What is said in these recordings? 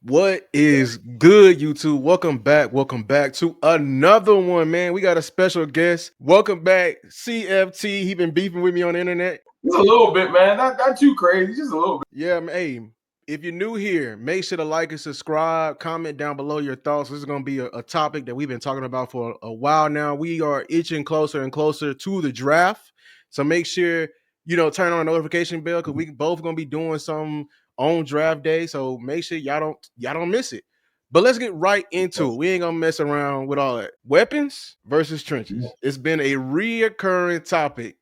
What is good, YouTube? Welcome back. Welcome back to another one, man. We got a special guest. Welcome back, CFT. He been beefing with me on the internet. Just a little bit, man. Not too crazy. Just a little bit. Yeah, man. Hey, if you're new here, make sure to like and subscribe. Comment down below your thoughts. This is going to be a topic that we've been talking about for a while now. We are itching closer and closer to the draft. So make sure, turn on the notification bell because we both going to be doing something on draft day. So make sure y'all don't miss it. But let's get right into it. We ain't gonna mess around with all that. Weapons versus trenches. It's been a reoccurring topic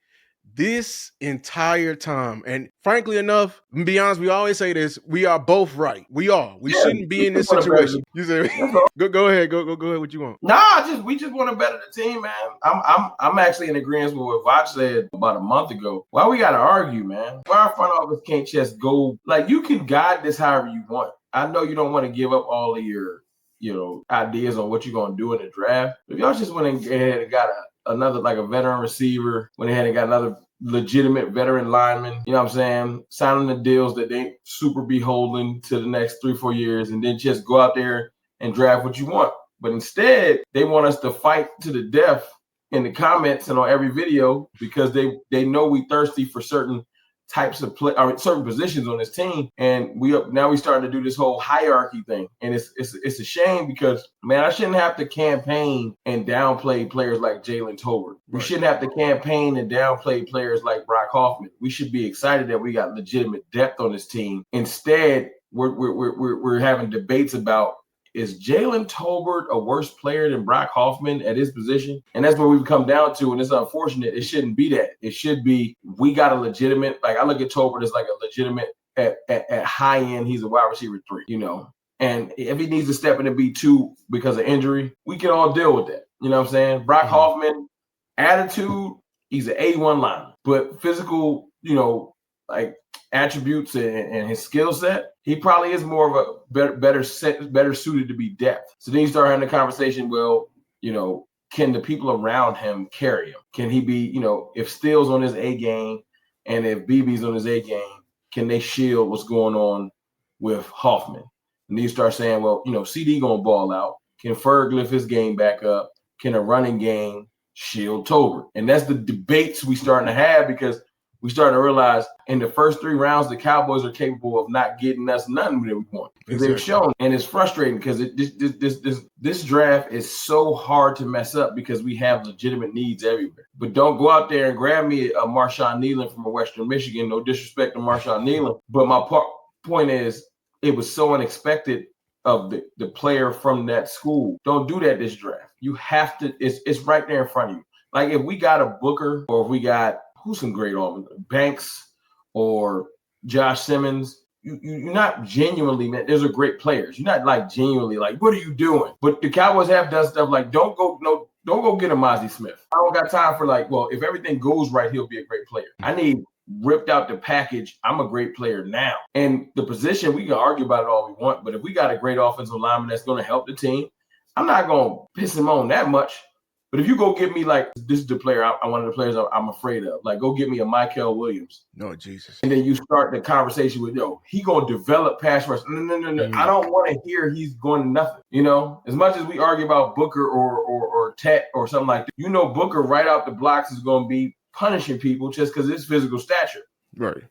this entire time. And frankly enough, to be honest, we always say this: we are both right. We are. We shouldn't be in this situation. You said, go ahead. Go ahead. What you want? Nah, we just want to better the team, man. I'm actually in agreement with what Vach said about a month ago. Why we gotta argue, man? Why our front office can't just go like you can guide this however you want. I know you don't want to give up all of your, ideas on what you're gonna do in the draft. If y'all just went ahead and got another like a veteran receiver, went ahead and got another legitimate veteran lineman, you know what I'm saying? Signing the deals that they ain't super beholden to the next 3-4 years, and then just go out there and draft what you want. But instead, they want us to fight to the death in the comments and on every video because they know we thirsty for certain types of play or certain positions on this team, and we starting to do this whole hierarchy thing, and it's a shame because man, I shouldn't have to campaign and downplay players like Jalen Tolbert. We shouldn't have to campaign and downplay players like Brock Hoffman. We should be excited that we got legitimate depth on this team. Instead, we're having debates about, is Jalen Tolbert a worse player than Brock Hoffman at his position? And that's what we've come down to, and it's unfortunate. It shouldn't be that. It should be we got a legitimate, like I look at Tolbert as like a legitimate, at high end, he's a wide receiver 3, And if he needs to step into B2 because of injury, we can all deal with that. You know what I'm saying? Brock Hoffman, attitude, he's an A1 lineman. But physical, like attributes and his skill set, he probably is more of a better suited to be depth. So then you start having the conversation, well, can the people around him carry him? Can he be, if Steele's on his A game and if BB's on his A game, can they shield what's going on with Hoffman? And then you start saying, well, CD gonna ball out. Can Ferg lift his game back up? Can a running game shield Tolbert? And that's the debates we starting to have because we starting to realize in the first 3 rounds, the Cowboys are capable of not getting us nothing that we want. Exactly. They've shown, and it's frustrating because this draft is so hard to mess up because we have legitimate needs everywhere. But don't go out there and grab me a Marshawn Nealon from Western Michigan. No disrespect to Marshawn Nealon, but my point is it was so unexpected of the player from that school. Don't do that this draft. You have to. It's right there in front of you. Like if we got a Booker or if we got who's some great offensive Banks or Josh Simmons, you're not genuinely, man, those are great players. You're not like genuinely like, what are you doing? But the Cowboys have done stuff like don't go get a Mozzie Smith. I don't got time for like, well, if everything goes right, he'll be a great player. I need ripped out the package. I'm a great player now. And the position, we can argue about it all we want, but if we got a great offensive lineman that's going to help the team, I'm not going to piss him on that much. But if you go get me like this is the player, one of the players I'm afraid of. Like go get me a Michael Williams. No, Jesus. And then you start the conversation with, he gonna develop pass rush. No. I don't want to hear he's going to nothing. As much as we argue about Booker or Tet or something like that, Booker right out the blocks is going to be punishing people just because of his physical stature. Right.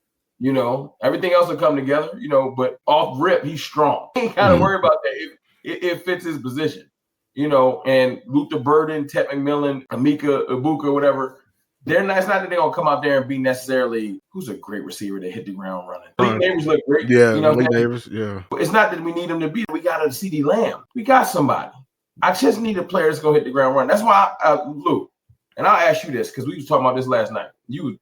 Everything else will come together. But off rip, he's strong. He ain't got to worry about that. It fits his position. And Luther Burden, Ted McMillan, Amika, Ibuka, whatever, it's not that they're going to come out there and be necessarily, who's a great receiver that hit the ground running. Malik Neighbors look great. Yeah, Malik Neighbors, yeah. But it's not that we need them to be. We got a CD Lamb. We got somebody. I just need a player that's going to hit the ground running. That's why, Luke, and I'll ask you this because we was talking about this last night. You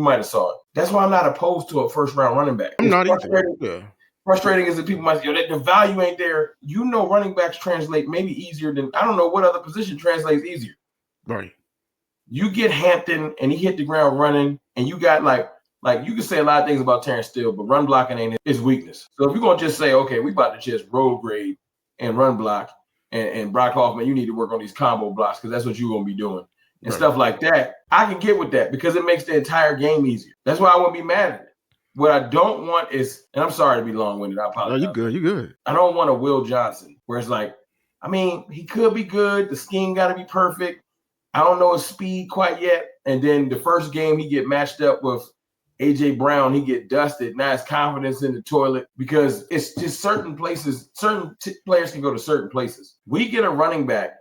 might have saw it. That's why I'm not opposed to a first-round running back. I'm not either. Yeah. Frustrating is that people might say, the value ain't there. Running backs translate maybe easier than, I don't know what other position translates easier. Right. You get Hampton and he hit the ground running and you got like you can say a lot of things about Terrence Steele, but run blocking ain't his weakness. So if you're going to just say, okay, we about to just road grade and run block and Brock Hoffman, you need to work on these combo blocks because that's what you're going to be doing and stuff like that. I can get with that because it makes the entire game easier. That's why I won't be mad at it. What I don't want is, and I'm sorry to be long-winded, I apologize. No, you good. You good. I don't want a Will Johnson where it's like, I mean, he could be good. The scheme got to be perfect. I don't know his speed quite yet. And then the first game he get matched up with A.J. Brown, he get dusted. Now his confidence in the toilet because it's just certain places, players can go to certain places. We get a running back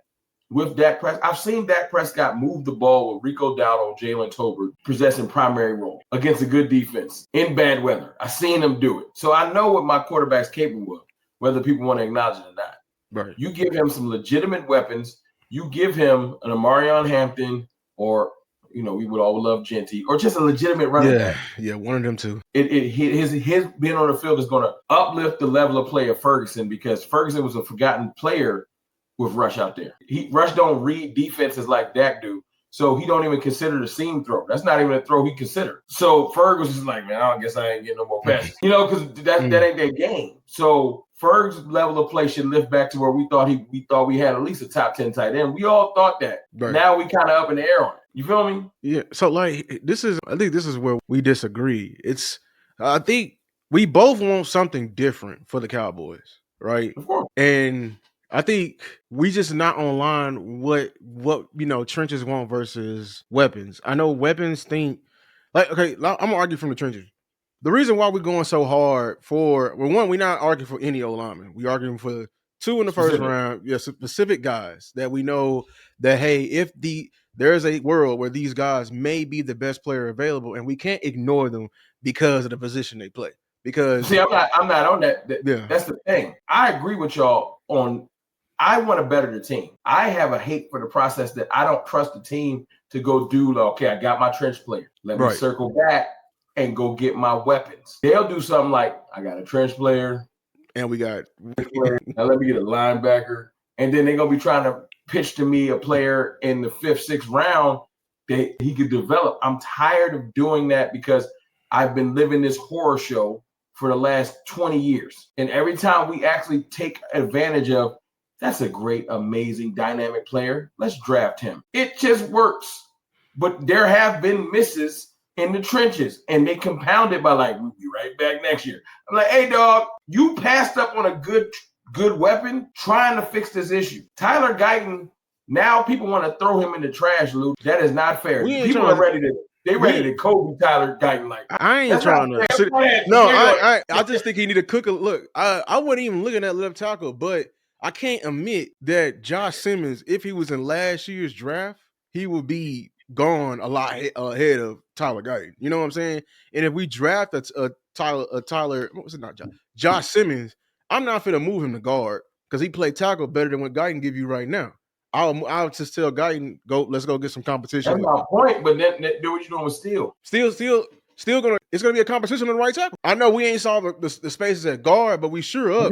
with Dak Prescott. I've seen Dak Prescott move the ball with Rico Dowdle, Jalen Tolbert, possessing primary role against a good defense in bad weather. I've seen him do it. So I know what my quarterback's capable of, whether people want to acknowledge it or not. Right. You give him some legitimate weapons. You give him an Amarion Hampton or, we would all love Genty or just a legitimate running back. Yeah, one of them two. His being on the field is going to uplift the level of play of Ferguson because Ferguson was a forgotten player with Rush out there. Rush don't read defenses like Dak do, so he don't even consider the seam throw. That's not even a throw he considered. So Ferg was just like, man, I guess I ain't getting no more passes. Because that ain't their game. So Ferg's level of play should lift back to where we thought we had at least a top 10 tight end. We all thought that. Right. Now we kind of up in the air on it. You feel me? Yeah. So I think this is where we disagree. I think we both want something different for the Cowboys, right? Of course. And I think we just not online what trenches want versus weapons. I know weapons think okay, I'm gonna argue from the trenches. The reason why we're going so hard we're not arguing for any O-lineman. We're arguing for two in the first round, specific guys that we know that, hey, if there's a world where these guys may be the best player available and we can't ignore them because of the position they play. Because I'm not on that. That's the thing. I agree with y'all on I want to better the team. I have a hate for the process that I don't trust the team to go do, okay, I got my trench player. Let me circle back and go get my weapons. They'll do something like, I got a trench player. And we got now let me get a linebacker. And then they're going to be trying to pitch to me a player in the 5th, 6th round that he could develop. I'm tired of doing that because I've been living this horror show for the last 20 years. And every time we actually take advantage of, that's a great, amazing, dynamic player. Let's draft him. It just works. But there have been misses in the trenches, and they compounded by we'll be right back next year. I'm like, hey, dog, you passed up on a good weapon trying to fix this issue. Tyler Guyton, now people want to throw him in the trash, Lou. That is not fair. People are ready to Kobe Tyler Guyton like that. I ain't trying to. No, I just think he need to cook a look. I wasn't even looking at left tackle, but I can't admit that Josh Simmons, if he was in last year's draft, he would be gone a lot ahead of Tyler Guyton. You know what I'm saying? And if we draft a Tyler, what was it, not Josh Simmons, I'm not finna move him to guard because he played tackle better than what Guyton give you right now. I'll just tell Guyton, let's go get some competition. That's my point, but then do what you're doing with Steele. It's gonna be a competition on the right tackle. I know we ain't solved the spaces at guard, but we sure up.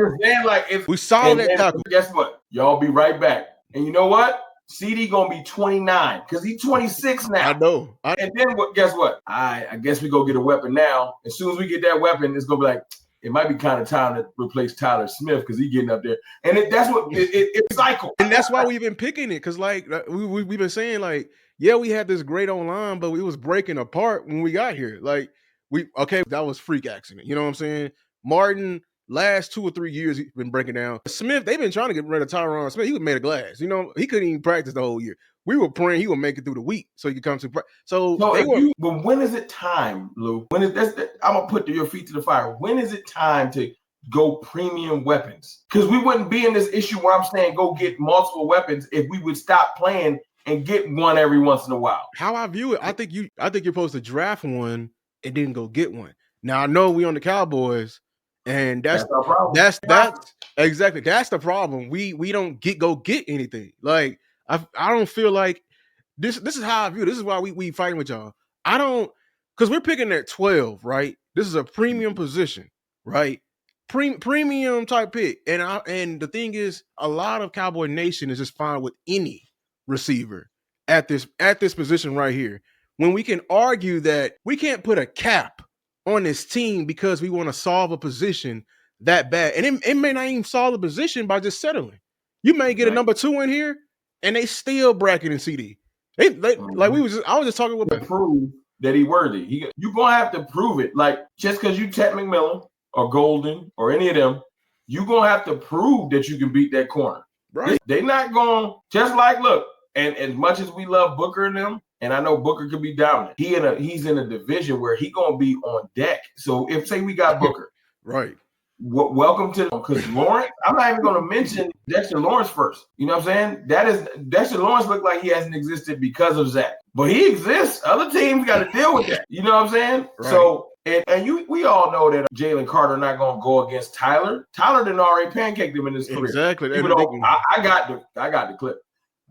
If we solve that tackle. Guess what? Y'all be right back. And you know what? CD gonna be 29 because he's 26 now. I know. And then guess what? I guess we go get a weapon now. As soon as we get that weapon, it's gonna be it might be kind of time to replace Tyler Smith because he's getting up there. And that's what it's cycle. And that's why we've been picking it because we've been saying we had this great online, but it was breaking apart when we got here. That was freak accident. You know what I'm saying? Martin, last 2 or 3 years, he's been breaking down. Smith, they've been trying to get rid of Tyron Smith. He was made of glass. He couldn't even practice the whole year. We were praying he would make it through the week so he could come to practice. But when is it time, Lou? I'm gonna put your feet to the fire. When is it time to go premium weapons? Because we wouldn't be in this issue where I'm saying go get multiple weapons if we would stop playing and get one every once in a while. How I view it, I think you're supposed to draft one and then go get one. Now I know we on the Cowboys, and that's exactly that's the problem. We don't go get anything. I don't feel like this is how I view it. This is why we fighting with y'all. I don't, because we're picking at 12, right? This is a premium position, right? Premium type pick. And the thing is, a lot of Cowboy Nation is just fine with any receiver at this position right here. When we can argue that we can't put a cap on this team because we want to solve a position that bad. And it may not even solve the position by just settling. You may get a number 2 in here and they still bracketing CD. I was just talking with to prove that he worthy. You're going to have to prove it. Like, just because you Ted McMillan or Golden or any of them, you're going to have to prove that you can beat that corner. Right. They're not going, just like, look, and as much as we love Booker and them, and I know Booker could be dominant, he's in a division where he's going to be on deck. So if, say, we got Booker. Right. Welcome to, because Lawrence, I'm not even going to mention Dexter Lawrence first. You know what I'm saying? Dexter Lawrence looked like he hasn't existed because of Zach. But he exists. Other teams got to deal with that. You know what I'm saying? Right. So, we all know that Jalen Carter not going to go against Tyler. Tyler didn't already pancake him in his career. Exactly. Even though I got the clip.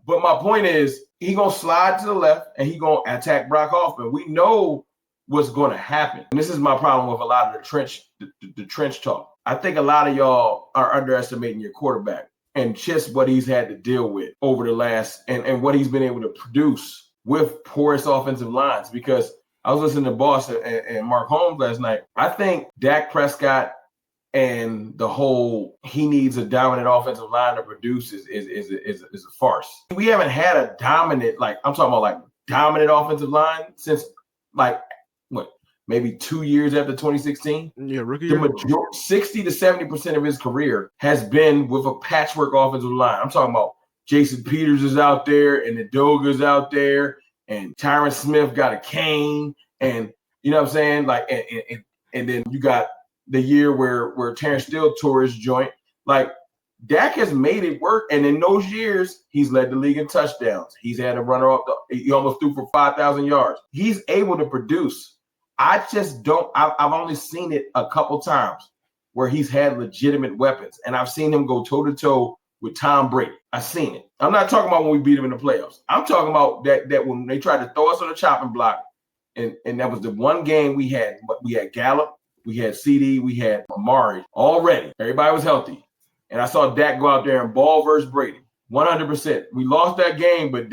But my point is, he going to slide to the left and he going to attack Brock Hoffman. We know what's going to happen. And this is my problem with a lot of the trench talk. I think a lot of y'all are underestimating your quarterback and just what he's had to deal with over the last and what he's been able to produce with porous offensive lines. Because I was listening to Boss and Mark Holmes last night. I think Dak Prescott and the whole he needs a dominant offensive line to produce is a farce. We haven't had a dominant, like I'm talking about like dominant offensive line since like maybe 2 years after 2016. Yeah, rookie year. The majority, 60 to 70% of his career has been with a patchwork offensive line. I'm talking about Jason Peters is out there, and the Doga's out there, and Tyron Smith got a cane, and you know what I'm saying? Like, and then you got the year where Terrence Steele tore his joint. Like, Dak has made it work, and in those years, he's led the league in touchdowns. He's had a runner off he almost threw for 5,000 yards. He's able to produce. I just don't. I've only seen it a couple times where he's had legitimate weapons, and I've seen him go toe-to-toe with Tom Brady. I've seen it. I'm not talking about when we beat him in the playoffs. I'm talking about that when they tried to throw us on the chopping block, and that was the one game we had. We had Gallup, we had CD, we had Amari already. Everybody was healthy, and I saw Dak go out there and ball versus Brady, 100%. We lost that game, but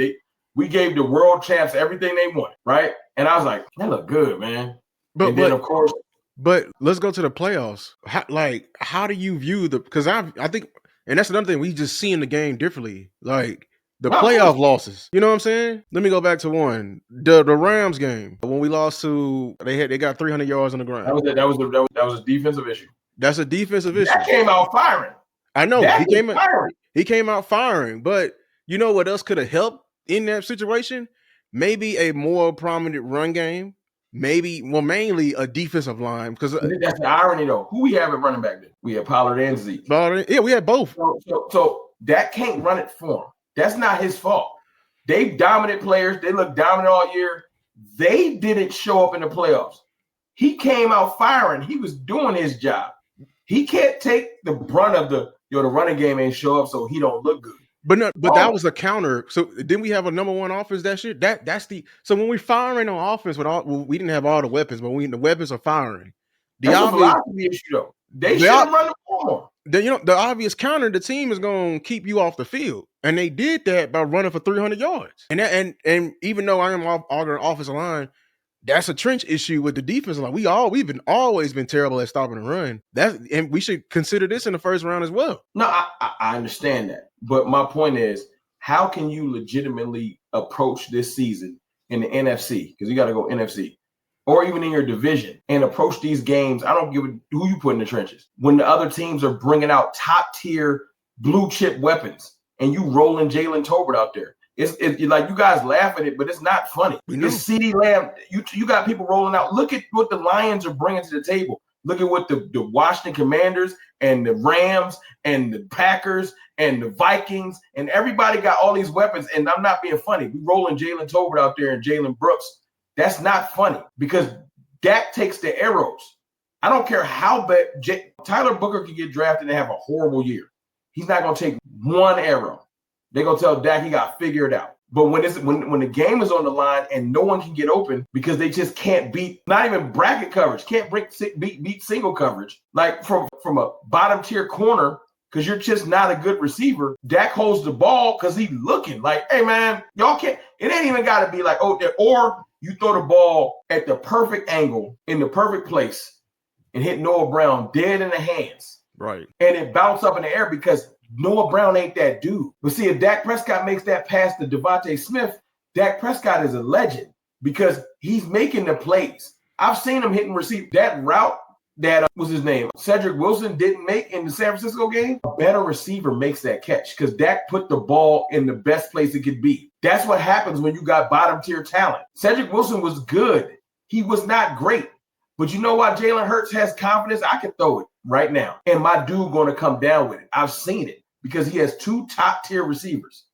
we gave the world champs everything they wanted, right? And I was like, that look good, man. But then, of course. But let's go to the playoffs. How do you view because I think, and that's another thing, we just seeing the game differently. Like the playoff losses. You know what I'm saying? Let me go back to one. The Rams game. When we lost to, they got 300 yards on the ground. That was a defensive issue. That's a defensive issue. That came out firing. I know. He came out firing. But you know what else could have helped in that situation? Maybe a more prominent run game. Mainly a defensive line. Because that's the irony, though. Who we have at running back then? We had Pollard and Zeke. Yeah, we had both. So that can't run it for him. That's not his fault. They dominant players. They look dominant all year. They didn't show up in the playoffs. He came out firing. He was doing his job. He can't take the brunt of the running game ain't show up, so he don't look good. But that was a counter. So didn't we have a number one offense that year? So when we firing on offense we didn't have all the weapons, but the weapons are firing. That's a philosophy issue, though. They should have run the ball. The obvious counter, the team is going to keep you off the field, and they did that by running for 300 yards. And even though I am arguing offensive line, that's a trench issue with the defense. Like we've always been terrible at stopping the run. And we should consider this in the first round as well. No, I understand that. But my point is, how can you legitimately approach this season in the NFC? Because you got to go NFC. Or even in your division and approach these games. I don't give a who you put in the trenches. When the other teams are bringing out top tier blue chip weapons and you rolling Jalen Tolbert out there. It's like you guys laugh at it, but it's not funny. It's CeeDee Lamb. You got people rolling out. Look at what the Lions are bringing to the table. Look at what the Washington Commanders and the Rams and the Packers and the Vikings and everybody got all these weapons. And I'm not being funny. We rolling Jalen Tolbert out there and Jalen Brooks. That's not funny because Dak takes the arrows. I don't care how bad Tyler Booker could get drafted and have a horrible year. He's not going to take one arrow. They're going to tell Dak he got to figure it out. But when the game is on the line and no one can get open because they just can't beat, not even bracket coverage, can't beat single coverage, like from a bottom tier corner because you're just not a good receiver. Dak holds the ball because he's looking like, hey, man, y'all can't. It ain't even got to be like, oh, or you throw the ball at the perfect angle in the perfect place and hit Noah Brown dead in the hands. Right. And it bounced up in the air because Noah Brown ain't that dude. But see, if Dak Prescott makes that pass to Devontae Smith, Dak Prescott is a legend. because he's making the plays. I've seen him hitting receive that route that was his name. Cedric Wilson didn't make in the San Francisco game. A better receiver makes that catch because Dak put the ball in the best place it could be. That's what happens when you got bottom tier talent. Cedric Wilson was good. He was not great. But you know why Jalen Hurts has confidence? I can throw it right now. And my dude going to come down with it. I've seen it because he has 2 top tier receivers.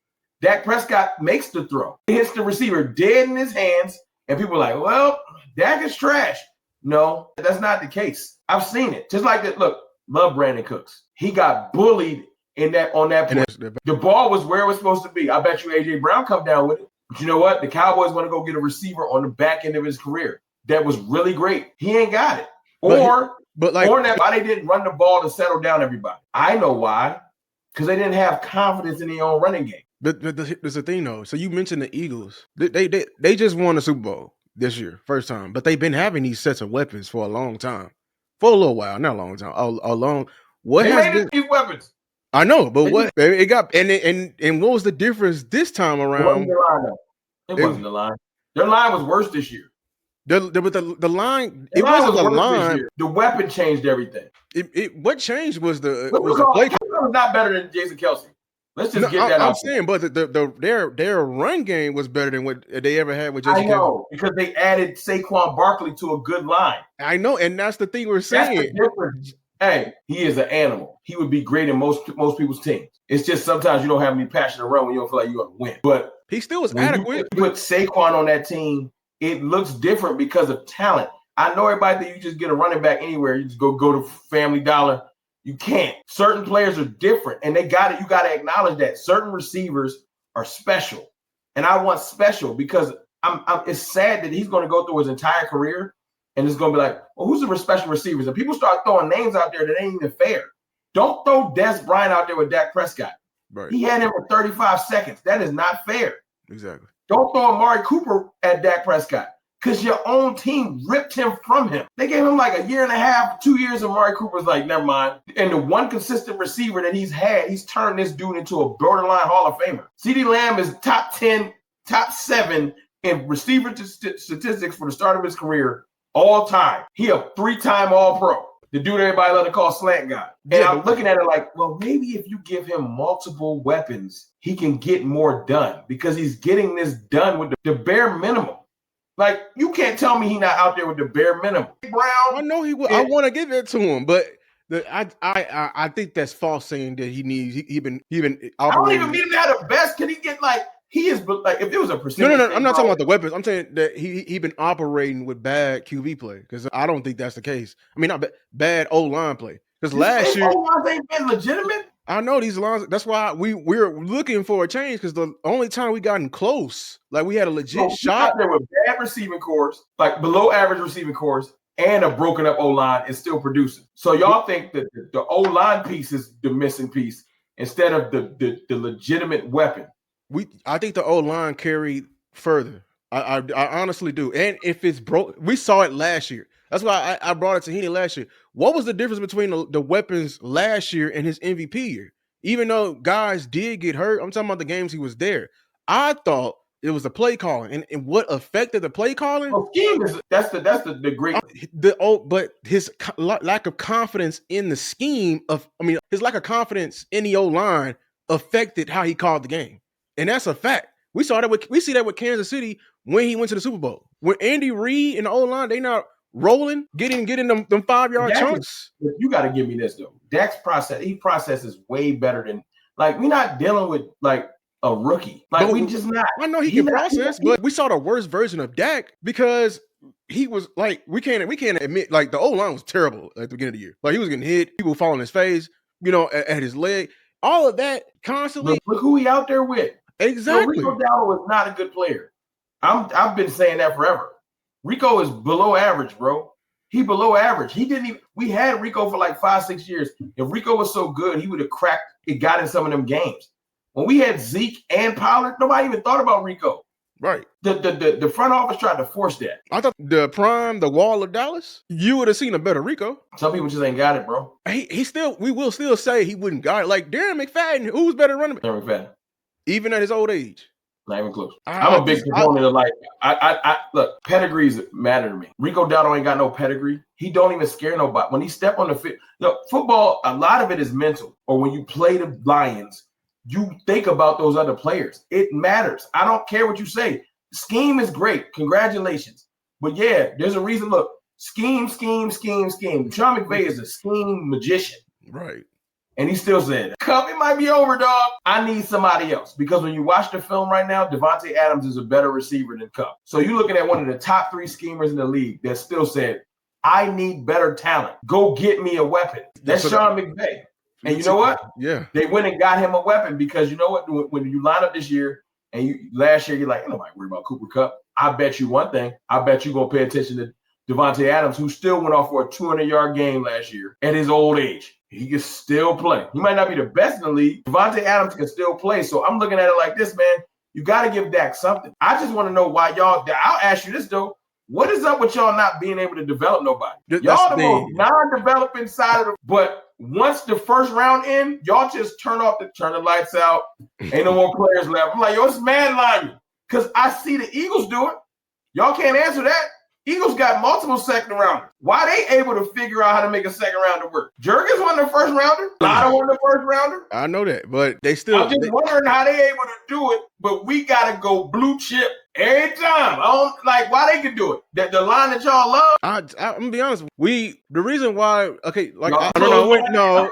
Dak Prescott makes the throw. He hits the receiver dead in his hands. And people are like, well, Dak is trash. No, that's not the case. I've seen it. Just like that. Look, love Brandon Cooks. He got bullied on that play. The ball was where it was supposed to be. I bet you A.J. Brown come down with it. But you know what? The Cowboys want to go get a receiver on the back end of his career that was really great. He ain't got it. Or why they didn't run the ball to settle down everybody. I know why. Because they didn't have confidence in their own running game. But there's a thing though. So you mentioned the Eagles. They just won the Super Bowl this year, first time. But they've been having these sets of weapons for a long time, for a little while, not a long time, a long. What they has made been these weapons? I know, but what it got and what was the difference this time around? It wasn't the line. Their line was worse this year. The line. It wasn't the line. The weapon changed everything. What changed was the play. Was not better than Jason Kelsey. Let's just get that out. I'm saying, but their run game was better than what they ever had with Jason Kelsey. I know, because they added Saquon Barkley to a good line. I know, and that's the thing we're saying. That's the difference. Hey, he is an animal. He would be great in most people's teams. It's just sometimes you don't have any passion to run when you don't feel like you're going to win. But he still was adequate. You put Saquon on that team, it looks different because of talent. I know everybody that you just get a running back anywhere. You just go to Family Dollar. You can't. Certain players are different, and they got it. You got to acknowledge that certain receivers are special, and I want special because it's sad that he's going to go through his entire career, and it's going to be like, well, who's the special receivers? And people start throwing names out there that ain't even fair. Don't throw Des Bryant out there with Dak Prescott. Right. He had him for 35 seconds. That is not fair. Exactly. Don't throw Amari Cooper at Dak Prescott because your own team ripped him from him. They gave him like a year and a half, 2 years, and Amari Cooper's like, never mind. And the one consistent receiver that he's had, he's turned this dude into a borderline Hall of Famer. CeeDee Lamb is top 10, top 7 in receiver statistics for the start of his career all time. He a 3-time All-Pro. The dude everybody love to call slant guy. And I'm looking at it like, well, maybe if you give him multiple weapons, he can get more done because he's getting this done with the bare minimum. Like, you can't tell me he's not out there with the bare minimum. Brown. I know he will. I want to give it to him, but I think that's false saying that he needs he been operating. I don't even mean him to have the best. Can he get he is like if it was a percentage? No. I'm not talking about the weapons. I'm saying that he been operating with bad QB play because I don't think that's the case. I mean, not bad O-line play because last year O-lines ain't been legitimate. I know these lines. That's why we're looking for a change because the only time we gotten close, like we had a legit shot. There were bad receiving cores, like below average receiving cores, and a broken up O-line and still producing. So y'all think that the O-line piece is the missing piece instead of the legitimate weapon. I think the O-line carried further. I honestly do. And if it's broke, we saw it last year. That's why I brought it to Heaney last year. What was the difference between the weapons last year and his MVP year? Even though guys did get hurt, I'm talking about the games he was there. I thought it was the play calling, and what affected the play calling? Well, scheme is that's the great. But his lack of confidence in the scheme his lack of confidence in the O-line affected how he called the game, and that's a fact. We see that with Kansas City when he went to the Super Bowl. When Andy Reid and the O-line, they not rolling, getting them 5-yard chunks. You got to give me this though. Dak's processes way better than we're not dealing with a rookie. We just not. I know he can process, but we saw the worst version of Dak because he was we can't admit the O-line was terrible at the beginning of the year. He was getting hit, people falling on his face, at his leg, all of that constantly. Look who he out there with. Exactly. Rico Dowdle was not a good player. I've been saying that forever. Rico is below average, bro. He below average. He didn't even. We had Rico for 5-6 years. If Rico was so good, he would have got in some of them games. When we had Zeke and Pollard, nobody even thought about Rico. Right. The front office tried to force that. I thought the wall of Dallas, you would have seen a better Rico. Some people just ain't got it, bro. We will still say he wouldn't got it. Like Darren McFadden, who's better running back? Darren McFadden. Even at his old age. Not even close. I'm a big proponent of I look, pedigrees matter to me. Rico Dowdle ain't got no pedigree. He don't even scare nobody. When he step on the field, look, football, a lot of it is mental. Or when you play the Lions, you think about those other players. It matters. I don't care what you say. Scheme is great. Congratulations. But yeah, there's a reason. Look, scheme. Sean McVay is a scheme magician. Right. And he still said, Cup, it might be over, dog. I need somebody else. Because when you watch the film right now, Devontae Adams is a better receiver than Cup. So you're looking at one of the top 3 schemers in the league that still said, I need better talent. Go get me a weapon. That's Sean McVay. And you know what? Yeah. They went and got him a weapon because you know what? When you line up this year and last year, you're like, nobody worry about Cooper Kupp. I bet you one thing. I bet you're going to pay attention to Devontae Adams, who still went off for a 200-yard game last year at his old age. He can still play. He might not be the best in the league. Devontae Adams can still play. So I'm looking at it like this, man. You got to give Dak something. I just want to know why y'all – I'll ask you this, though. What is up with y'all not being able to develop nobody? Y'all the most non-developing side of the – but once the first round in, y'all just turn the lights out. Ain't no more players left. I'm like, yo, it's mad linemen. Because I see the Eagles do it. Y'all can't answer that. Eagles got multiple second rounders. Why they able to figure out how to make a second rounder work? Jurgens wasn't the first rounder. Lotto wasn't the first rounder. I know that, but they still. I'm just wondering how they able to do it, but we got to go blue chip every time. I don't like why they can do it. The line that y'all love. I'm gonna be honest. The reason why, okay, like I don't know.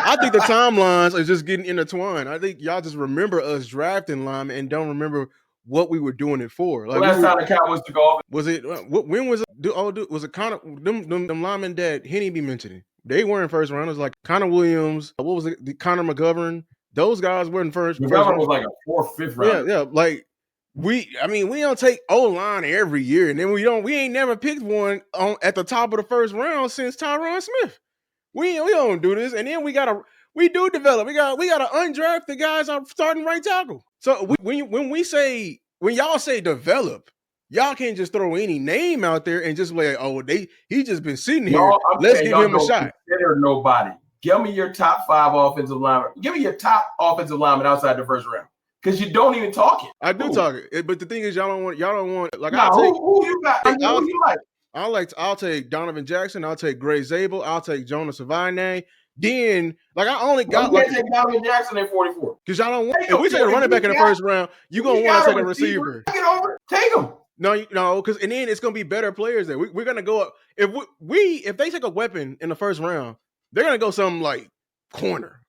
I think the timelines are just getting intertwined. I think y'all just remember us drafting linemen and don't remember what we were doing it for. Like last time the Cowboys took off. Was it when was it? Was it kind of them linemen that Henny be mentioning? They weren't first rounders, like Connor Williams. What was it? Connor McGovern. Those guys weren't first. McGovern was like a 4th, 5th round. Yeah. Like we don't take O-line every year, and then we ain't never picked one at the top of the first round since Tyron Smith. We don't do this, and then we do develop. We got to undraft the guys on starting right tackle. So when y'all say develop, y'all can't just throw any name out there and just be like, he just been sitting here. Let's give him a shot. Consider nobody. Give me your top 5 offensive linemen. Give me your top offensive lineman outside the first round. Because you don't even talk it. I do talk it, but the thing is, y'all don't want. Like, who you got? Who you like? I'll take Donovan Jackson. I'll take Gray Zabel. I'll take Jonas Savine. Then, like, I only got you can't take Donovan Jackson at 44. Because y'all don't want. If we take a running back in the first round, you're gonna want to take a receiver. Get over it. Take him. No, because and then it's gonna be better players there. We're gonna go up. If they take a weapon in the first round, they're gonna go something like corner.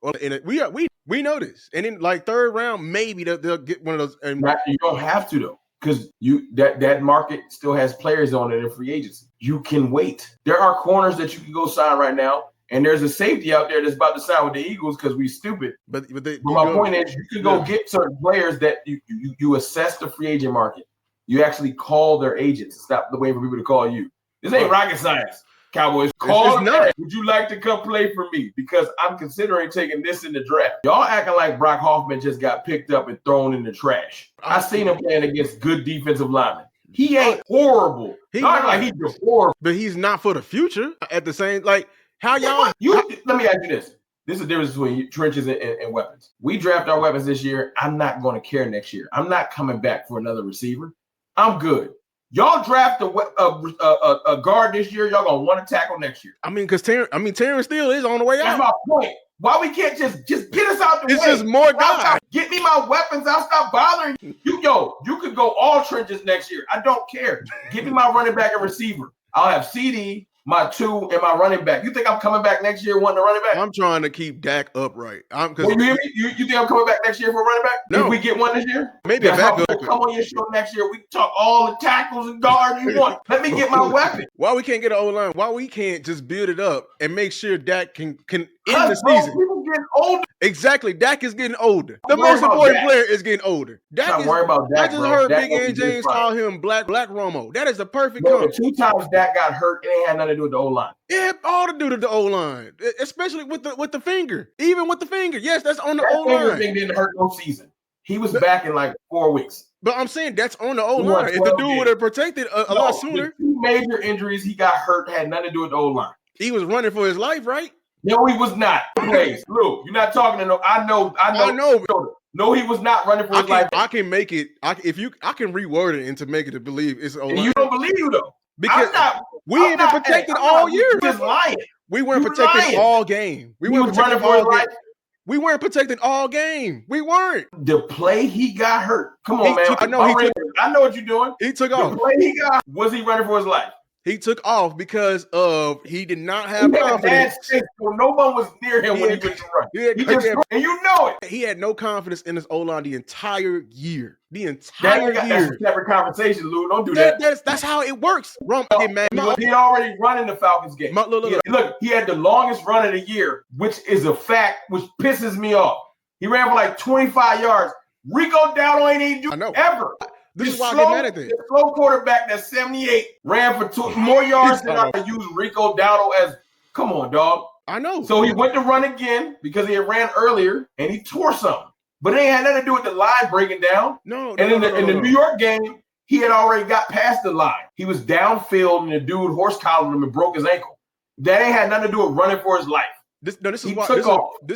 We know this. And then like third round, maybe they'll get one of those. And you don't have to though, because that market still has players on it in free agency. You can wait. There are corners that you can go sign right now. And there's a safety out there that's about to sign with the Eagles because we stupid. But my point is, you can go get certain players that you assess the free agent market. You actually call their agents. Stop waiting for people to call you. This ain't rocket science, Cowboys. Call them. Would you like to come play for me? Because I'm considering taking this in the draft. Y'all acting like Brock Hoffman just got picked up and thrown in the trash. I seen him playing against good defensive linemen. He ain't horrible. He's horrible. But he's not for the future. At the same, like, how y'all? Let me ask you this. This is the difference between trenches and weapons. We draft our weapons this year. I'm not going to care next year. I'm not coming back for another receiver. I'm good. Y'all draft a guard this year. Y'all gonna want to tackle next year. I mean, because Terrence Steele is on the way out. That's my point. Why we can't just get us out the way? It's just more guys. Get me my weapons. I'll stop bothering you. You could go all trenches next year. I don't care. Give me my running back and receiver. I'll have CD, my 2, and my running back. You think I'm coming back next year wanting a running back? I'm trying to keep Dak upright. You hear me? You think I'm coming back next year for a running back? No. If we get one this year? Maybe a backup. Come on your show next year. We talk all the tackles and guards you want. Let me get my weapon. Why we can't get an O-line? Why we can't just build it up and make sure Dak can end the season? People getting older. Exactly. Dak is getting older. The most important player is getting older. Don't worry about Dak. I just heard Big N James call him Black Romo. That is the perfect comp. 2 times Dak got hurt, it ain't had nothing to do with the O-line. It had all to do with the O-line, especially with the finger. Even with the finger. Yes, that's on the O-line. That thing didn't hurt no season. He was back in like 4 weeks. But I'm saying that's on the O-line. If the dude would have protected a lot sooner. The 2 major injuries he got hurt had nothing to do with the O-line. He was running for his life, right? No, he was not. Please, Lou, you're not talking to no. I know. No, he was not running for his life. I can make it. I can reword it into make it to believe it's And you don't believe you though. Because we ain't been protected all year. Just lying. We weren't protected all game. We weren't protected all game. We weren't protected all game. We weren't. The play he got hurt. Come on, man. I know what you're doing. He took off. The play he got, was he running for his life? He took off because he did not have confidence. So no one was near him when he went to run. And you know it. He had no confidence in his O-line the entire year. The entire year. That's a separate conversation, Lou. Don't do that. That's how it works. Get mad. He already running the Falcons game. Look, he had the longest run of the year, which is a fact, which pisses me off. He ran for like 25 yards. Rico Dowdle ain't even do ever. This is why I get mad at that. The slow quarterback that's 78 ran for more yards than I use Rico Dowdle as. Come on, dog. I know. So he went to run again because he had ran earlier and he tore something. But it ain't had nothing to do with the line breaking down. In the New York game, he had already got past the line. He was downfield and the dude horse collared him and broke his ankle. That ain't had nothing to do with running for his life. This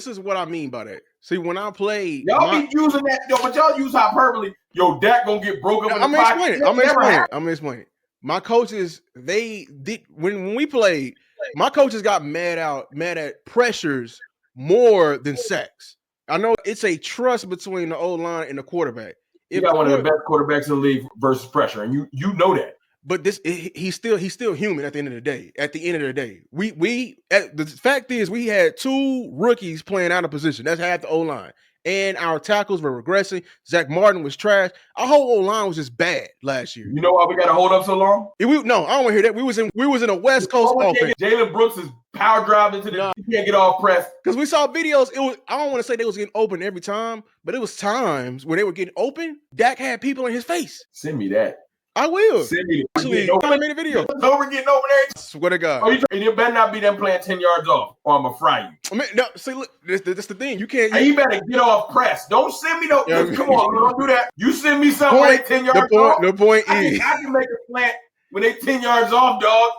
is what I mean by that. See, when I played, y'all be using that, but y'all use hyperbole. Yo, Dak gonna get broke up in the pocket. I'm gonna explain it. My coaches, they did when we played. My coaches got mad at pressures more than sacks. I know it's a trust between the O-line and the quarterback. You got one of the best quarterbacks in the league versus pressure, and you know that. But he's still human at the end of the day. At the end of the day, the fact is we had two rookies playing out of position. That's half the O-line. And our tackles were regressing. Zach Martin was trash. Our whole O-line was just bad last year. You know why we got to hold up so long? No, I don't want to hear that. We was in a West Coast offense. Jalen Brooks is power driving to the he can't get off press. Because we saw videos. I don't want to say they was getting open every time, but it was times when they were getting open. Dak had people in his face. Send me that. I will. Send me actually. I made a video. Over getting over there. Swear to God. And you better not be them playing 10 yards off, or I'm gonna fry you. I mean, no. See, look, that's the thing. You can't. You better get off press. Don't send me no. Come on, don't do that. You send me something when they 10 yards off. The point is, I can make a plant when they 10 yards off, dog.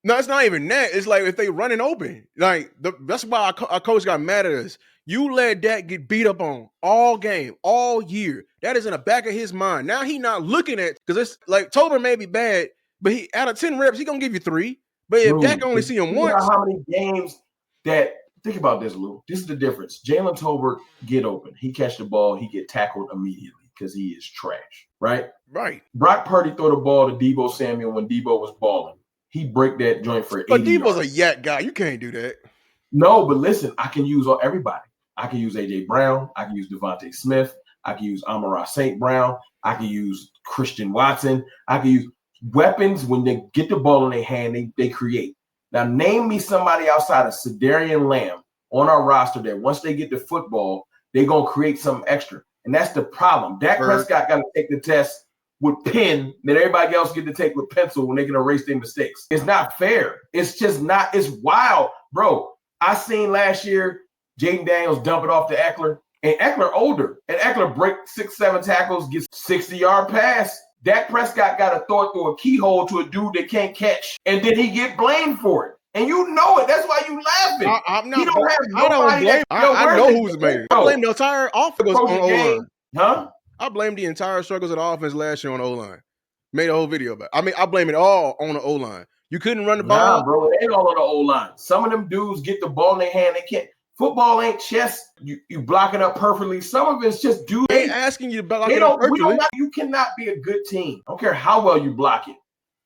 No, it's not even that. It's like if they running open. Like that's why our coach got mad at us. You let Dak get beat up on all game, all year. That is in the back of his mind. Now he not looking at, because it's like Tolbert may be bad, but he out of 10 reps, he gonna give you 3. But if Dak only see him once. How many games that, think about this, Lou. This is the difference. Jalen Tolbert get open. He catch the ball, he get tackled immediately because he is trash, right? Right. Brock Purdy throw the ball to Deebo Samuel when Deebo was balling. He break that joint for 80 But Deebo's yards. a yak guy. You can't do that. No, but listen, I can use everybody. I can use A.J. Brown. I can use Devontae Smith. I can use Amon-Ra St. Brown. I can use Christian Watson. I can use weapons. When they get the ball in their hand, they create. Now, name me somebody outside of Sedarian Lamb on our roster that once they get the football, they're going to create something extra. And that's the problem. Dak Prescott got to take the test with pen that everybody else get to take with pencil when they can erase their mistakes. It's not fair. It's just not. It's wild. Bro, I seen last year Jaden Daniels dump it off to Eckler, and Eckler older, and Eckler break 6-7 tackles, gets 60-yard pass. Dak Prescott got to throw it through a keyhole to a dude that can't catch, and then he get blamed for it. And you know it. That's why you laughing. I'm not. I don't blame. I know who's made it. I blame the entire offense on O-line. Huh? I blame the entire struggles of the offense last year on the O-line. Made a whole video about it. I mean, I blame it all on the O-line. You couldn't run the ball. Nah, bro, it ain't all on the O-line. Some of them dudes get the ball in their hand. They can't. Football ain't chess. You block it up perfectly. Some of it's just dudes. They ain't asking you to block it up perfectly. You cannot be a good team. I don't care how well you block it.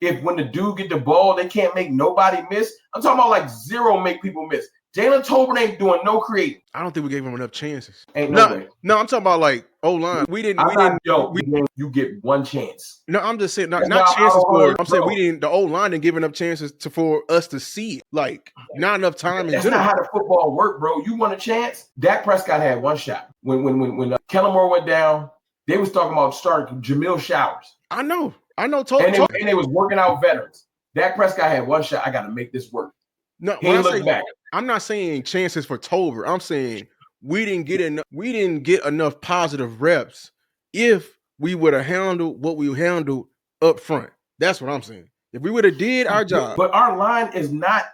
If when the dude get the ball, they can't make nobody miss. I'm talking about like zero make people miss. Jalen Tolbert ain't doing no creating. I don't think we gave him enough chances. Ain't no way. No, I'm talking about like O-line. You get one chance. No, I'm just saying not chances for. I'm saying the O-line didn't give enough chances for us to see it. Like not enough time. That's not how the football work, bro. You want a chance? Dak Prescott had one shot. When Kellen Moore went down, they was talking about starting Jamil Showers. I know. And they was working out veterans. Dak Prescott had one shot. I got to make this work. No, he didn't look back. I'm not saying chances for Tolbert. I'm saying we didn't get enough positive reps if we would have handled what we handled up front. That's what I'm saying. If we would have did our job. But our line is not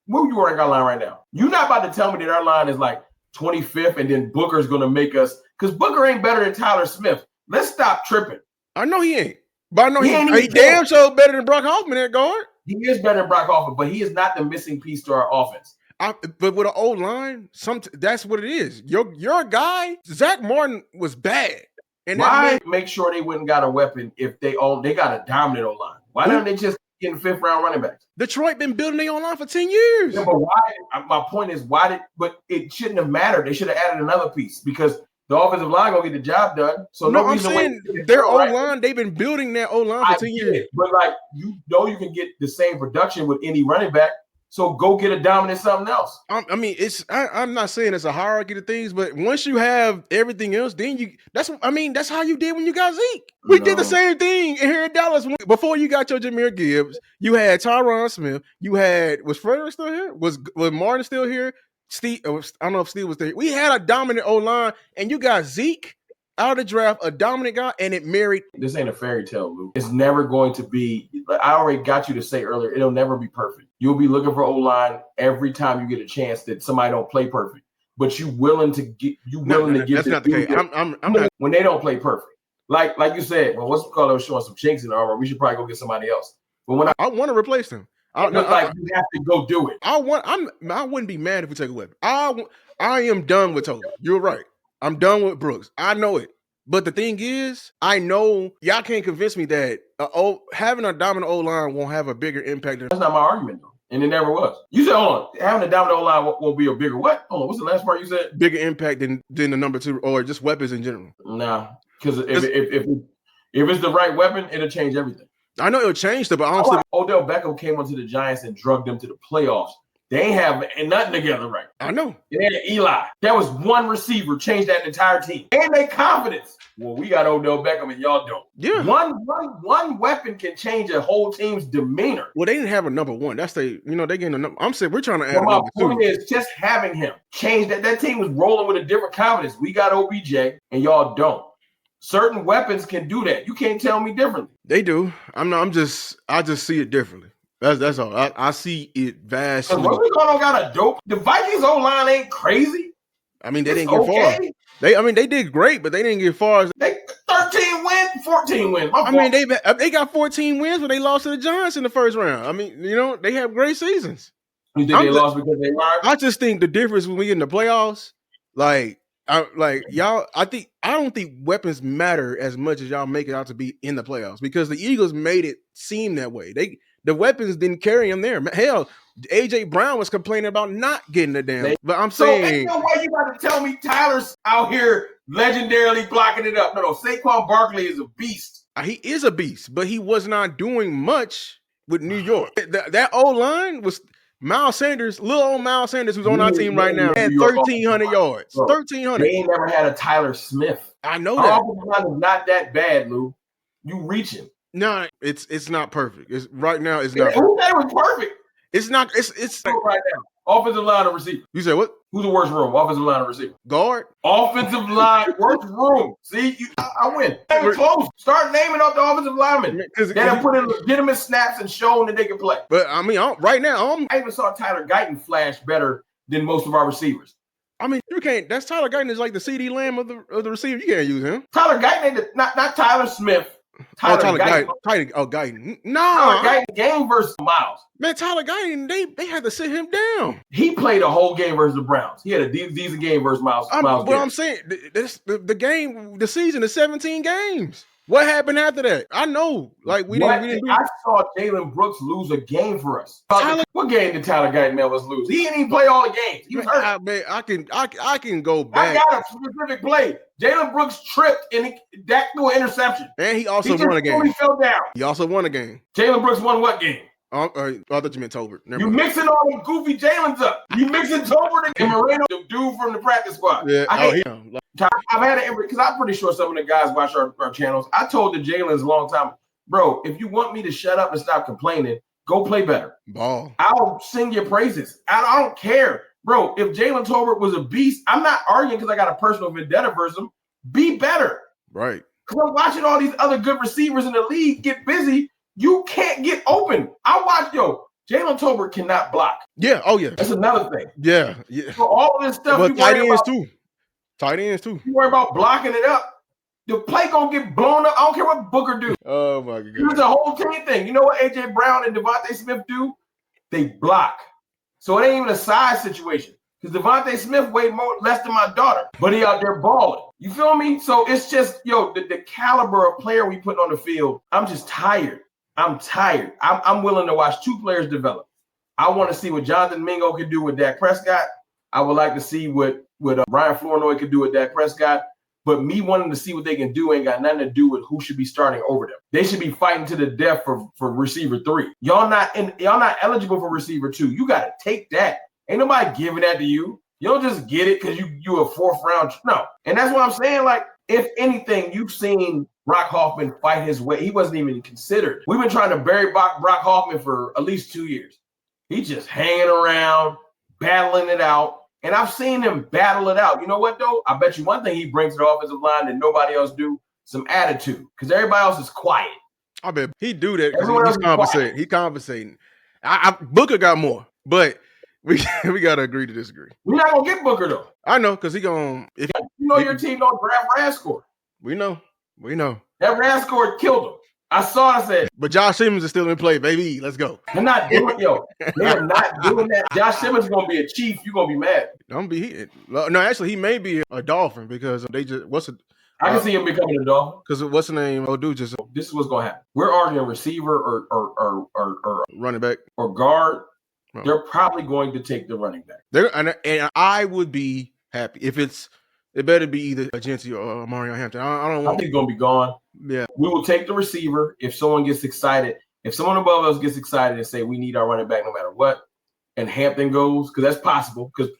where you are in our line right now. You're not about to tell me that our line is like 25th, and then Booker's going to make us, because Booker ain't better than Tyler Smith. Let's stop tripping. I know he ain't. But I know he damn sure better than Brock Hoffman at guard. He is better than Brock Hoffman, but he is not the missing piece to our offense. But with an old line, that's what it is. Your guy, Zach Martin, was bad. And why make sure they wouldn't got a weapon if they got a dominant O-line? Why don't they just get 5th-round running backs? Detroit been building their O-line for 10 years. Yeah, but why? My point is, but it shouldn't have mattered. They should have added another piece because the offensive line gonna get the job done. So no reason I'm saying their O-line, they've been building that O-line for 10 years. But like you can get the same production with any running back. So go get a dominant something else. I mean, I'm not saying it's a hierarchy of things, but once you have everything else, then that's how you did when you got Zeke. We did the same thing here in Dallas. Before you got your Jahmyr Gibbs, you had Tyron Smith. You had, was Frederick still here? Was Martin still here? Steve, I don't know if Steve was there. We had a dominant O-line, and you got Zeke out of the draft, a dominant guy, and it married. This ain't a fairy tale, Luke. It's never going to be. I already got you to say earlier, it'll never be perfect. You'll be looking for O-line every time you get a chance that somebody don't play perfect. But you willing to give. That's not the case. I'm not. When they don't play perfect, like you said, well, what's the call? Was showing some chinks in the armor. We should probably go get somebody else. But when I want to replace them. You have to go do it. I wouldn't be mad if we take a weapon. I am done with Toby. You're right. I'm done with Brooks. I know it. But the thing is, I know y'all can't convince me that having a dominant O-line won't have a bigger impact. That's not my argument, though. And it never was. You said, hold on, having a dominant O-line won't be a bigger what? Hold on, what's the last part you said? Bigger impact than the number 2 or just weapons in general. Nah, because if it's the right weapon, it'll change everything. I know it'll change stuff, but honestly, Odell Beckham came onto the Giants and drugged them to the playoffs. They ain't have nothing together right. I know. They had Eli. That was one receiver, changed that entire team. And their confidence. Well, we got Odell Beckham and y'all don't. Yeah. One weapon can change a whole team's demeanor. Well, they didn't have a number 1. That's they getting a number. I'm saying we're trying to add a my number 2. point is just having him change that. That team was rolling with a different confidence. We got OBJ and y'all don't. Certain weapons can do that. You can't tell me differently. They do. I just see it differently. That's all. I see it vastly. What we going on got a dope? The Vikings O-line ain't crazy. I mean, they didn't get far. They did great, but they didn't get far. They 13 wins, 14 wins. I mean, they got 14 wins, but they lost to the Giants in the first round. I mean, they have great seasons. You think they lost because they lied? I just think the difference when we get in the playoffs, y'all. I don't think weapons matter as much as y'all make it out to be in the playoffs because the Eagles made it seem that way. The weapons didn't carry them there. Hell, AJ Brown was complaining about not getting the damn. But I'm saying, ain't no way you about to tell me Tyler's out here legendarily blocking it up. No, Saquon Barkley is a beast. He is a beast, but he was not doing much with New York. That O-line was Miles Sanders, little old Miles Sanders, who's on our team right now, had 1,300 yards. 1,300. They ain't never had a Tyler Smith. I know that. Our offensive line is not that bad, Lou. You reaching. No, it's not perfect. It's right now. It's not. Who said it was perfect? It's not. It's right now. Offensive line or receiver. You said what? Who's the worst room? Offensive line or receiver? Guard. Offensive line worst room. See, I win. We're close. Start naming up the offensive linemen. Then put in legitimate snaps and showing that they can play. But I mean, right now, I even saw Tyler Guyton flash better than most of our receivers. I mean, you can't. That's Tyler Guyton is like the CD Lamb of the receiver. You can't use him. Tyler Guyton ain't not Tyler Smith. Tyler Guyton. Guyton. No. Tyler Guyton game versus Miles. Man, Tyler Guyton, they had to sit him down. He played a whole game versus the Browns. He had a decent game versus Miles. I'm saying, the season is 17 games. What happened after that? I know. Like we didn't. I saw Jalen Brooks lose a game for us. What game did Tyler Guyton ever lose? He didn't even play all the games. He was hurt. I can go back. I got a specific play. Jalen Brooks tripped and Dak threw an interception. And he also won a game. He fell down. He also won a game. Jalen Brooks won what game? I thought you meant Tolbert. You mixing all them goofy Jalen's up. You mixing Tolbert and Moreno, the dude from the practice squad. Yeah. I've had it because I'm pretty sure some of the guys watch our channels. I told the Jalen's a long time, bro, if you want me to shut up and stop complaining, go play better. Ball. I'll sing your praises. I don't care. Bro, if Jalen Tolbert was a beast, I'm not arguing because I got a personal vendetta versus him. Be better. Right. Because I'm watching all these other good receivers in the league get busy. You can't get open. I watch, Jalen Tolbert cannot block. Yeah. Oh yeah. That's another thing. Yeah. So all this stuff But you worry about, tight ends too. You worry about blocking it up. The play gonna get blown up. I don't care what Booker do. Oh my god. It's a whole team thing. You know what AJ Brown and Devontae Smith do? They block. So it ain't even a size situation. Because Devontae Smith weighed less than my daughter, but he out there balling. You feel me? So it's just, the caliber of player we put on the field. I'm just tired. I'm tired. I'm willing to watch two players develop. I want to see what Jonathan Mingo can do with Dak Prescott. I would like to see what Brian Flournoy could do with Dak Prescott. But me wanting to see what they can do ain't got nothing to do with who should be starting over them. They should be fighting to the death for receiver 3. Y'all not eligible for receiver 2. You got to take that. Ain't nobody giving that to you. You don't just get it because you a 4th round. No. And that's what I'm saying. Like, if anything, you've seen Brock Hoffman fight his way. He wasn't even considered. We've been trying to bury Brock Hoffman for at least 2 years. He's just hanging around, battling it out. And I've seen him battle it out. You know what, though? I bet you one thing he brings to the offensive line that nobody else do, some attitude. Because everybody else is quiet. I bet he do that because he's compensating. He's compensating. Booker got more, but we got to agree to disagree. We're not going to get Booker, though. I know, because he going to. Your team don't draft Rascore. We know. That Rascore killed him. I said. But Josh Simmons is still in play, baby. Let's go. They're not doing They're not doing that. Josh Simmons is going to be a Chief. You're going to be mad. Don't be. No, actually, he may be a Dolphin because they just I can see him becoming a Dolphin. Because what's the name? This is what's going to happen. We're arguing receiver or running back or guard. Oh. They're probably going to take the running back. And I would be happy if it better be either Agency or Mario Hampton. I don't want. I think he's going to be gone. Yeah. We will take the receiver if someone gets excited. If someone above us gets excited and say we need our running back no matter what, and Hampton goes, because that's possible. Because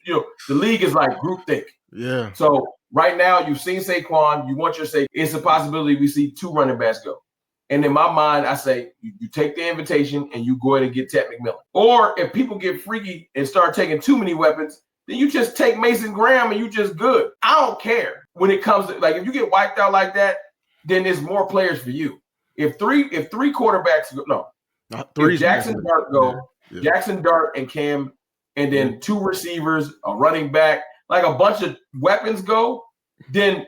the league is like groupthink. Yeah. So right now you've seen Saquon. You want your Saquon. It's a possibility we see 2 running backs go. And in my mind, I say you take the invitation and you go ahead and get Ted McMillan. Or if people get freaky and start taking too many weapons, then you just take Mason Graham and you just good. I don't care when it comes to, like, if you get wiped out like that, then there's more players for you. If three quarterbacks go, if Jackson Dart go, yeah. Jackson Dart and Cam, and then 2 receivers, a running back, like a bunch of weapons go, then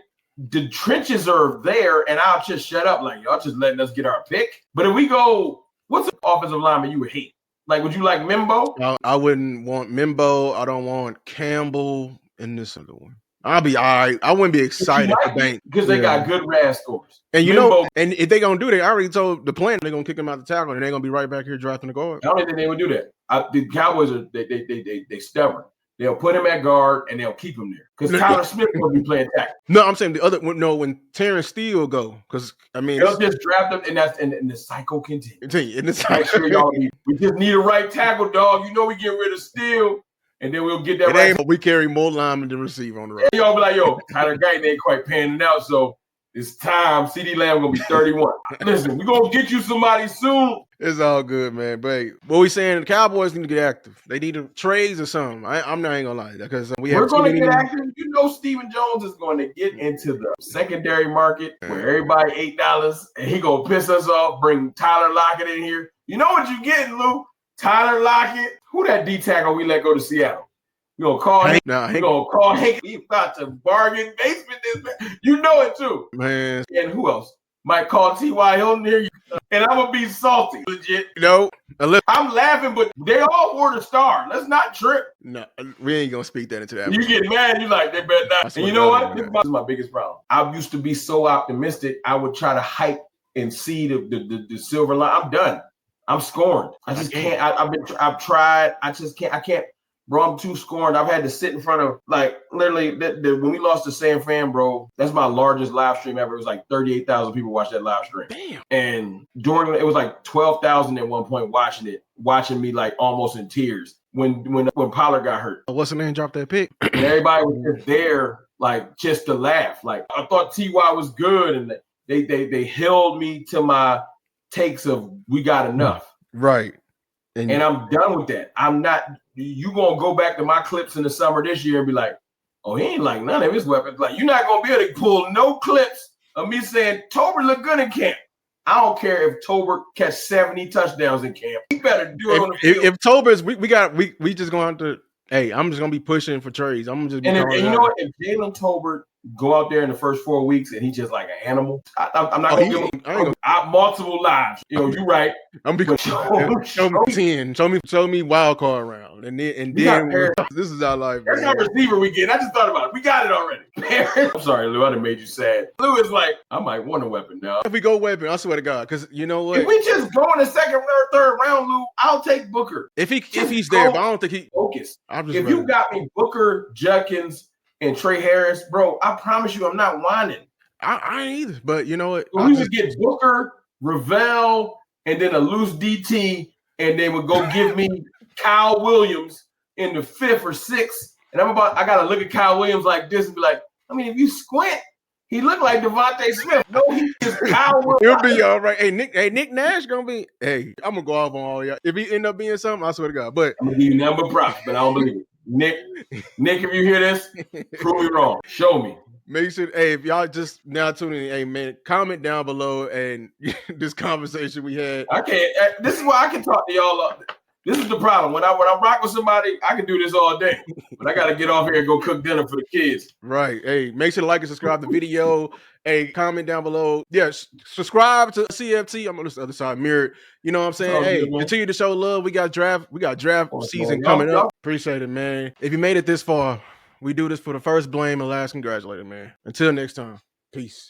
the trenches are there, and I'll just shut up. Like, y'all just letting us get our pick. But if we go, what's the offensive lineman you would hate? Like, would you like Mimbo? I wouldn't want Mimbo. I don't want Campbell in this other one. I'll be all right. I wouldn't be excited because they got good RAS scores. And Mimbo, and if they gonna do that, I already told the plan they're gonna kick him out the tackle, and they're gonna be right back here drafting the guard. I don't think they would do that. The Cowboys are they stubborn. They'll put him at guard and they'll keep him there because Tyler Smith will be playing tackle. No, I'm saying the other. No, when Terrence Steele go, because I mean they'll just draft him, and that's and the cycle continues. In the cycle. Make sure y'all we just need a right tackle, dog. We get rid of Steele. And then we'll get that right. We carry more linemen to receive on the right. Y'all be like, Tyler Guyton ain't quite panning out, so it's time. CeeDee Lamb gonna be 31. Listen, we're gonna get you somebody soon. It's all good, man. But what we saying, the Cowboys need to get active. They need to trades or something. I'm not gonna lie, because we're going to get active. Stephen Jones is going to get into the secondary market where everybody $8, and he gonna piss us off. Bring Tyler Lockett in here. You know what you're getting, Lou? Tyler Lockett. Who that D tackle we let go to Seattle? You gonna call Hank? You gonna call Hank? He about to bargain basement this man. You know it too, man. And who else? Might call T.Y. Hilton here, and I'm gonna be salty. Legit. No, I'm laughing, but they all wore the star. Let's not trip. No, we ain't gonna speak that into that. You get mad, you like they better not. And you know what? This is my biggest problem. I used to be so optimistic. I would try to hype and see the silver line. I'm done. I'm scorned. I just can't. I've tried. I just can't. I can't. Bro, I'm too scorned. I've had to sit in front of, like, literally, when we lost to San Fran, bro, that's my largest live stream ever. It was like 38,000 people watched that live stream. Damn. And it was like 12,000 at one point watching me like almost in tears when Pollard got hurt. What's the name? Dropped that pick. And everybody was just there, like, just to laugh. Like, I thought T.Y. was good, and they held me to my takes of we got enough. Right. And I'm done with that. I'm not. You gonna go back to my clips in the summer this year and be like, oh, he ain't like none of his weapons. Like, you're not gonna be able to pull no clips of me saying Tolbert look good in camp. I don't care if Tolbert catch 70 touchdowns in camp. He better do it on the field. If Tolbert's, we just going to. Hey, I'm just gonna be pushing for trades. I'm just. And you know what? If Jalen Tolbert go out there in the first 4 weeks and he's just like an animal, I'm not gonna give him multiple lives. You know, you're right. I'm be show me 10. Show me wild card round, and then this is our life. That's our receiver we get. I just thought about it. We got it already. I'm sorry, Lou. I done made you sad. Lou is like, I might want a weapon now. If we go weapon, I swear to God, because you know what? If we just go in the second or third round, Lou, I'll take Booker. If he's there, but I don't think he focus. If you got me Booker, Judkins, and Trey Harris, bro, I promise you, I'm not whining. I ain't either. But you know what? We would get Booker, Ravel, and then a loose DT, and they would go give me Kyle Williams in the 5th or 6th. And I gotta look at Kyle Williams like this and be like, I mean, if you squint, he looked like Devontae Smith. No, he is Kyle Williams. It'll be all right. Hey, Nick Nash gonna be. Hey, I'm gonna go off on all y'all. If he end up being something, I swear to God. But I'm gonna give you number props, but I don't believe it. Nick, if you hear this, prove me wrong. Show me. Make sure, hey, if y'all just now tuning in, hey man, comment down below and this conversation we had. I can't. This is why I can talk to y'all. This is the problem. When I rock with somebody, I can do this all day. But I gotta get off here and go cook dinner for the kids. Right. Hey, make sure to like and subscribe to the video. Hey, comment down below. Yes, subscribe to CFT. I'm on this other side, Mirror. You know what I'm saying? Hey, continue to show love. We got draft season coming up. Appreciate it, man. If you made it this far, we do this for the first blame and last congratulator, man. Until next time. Peace.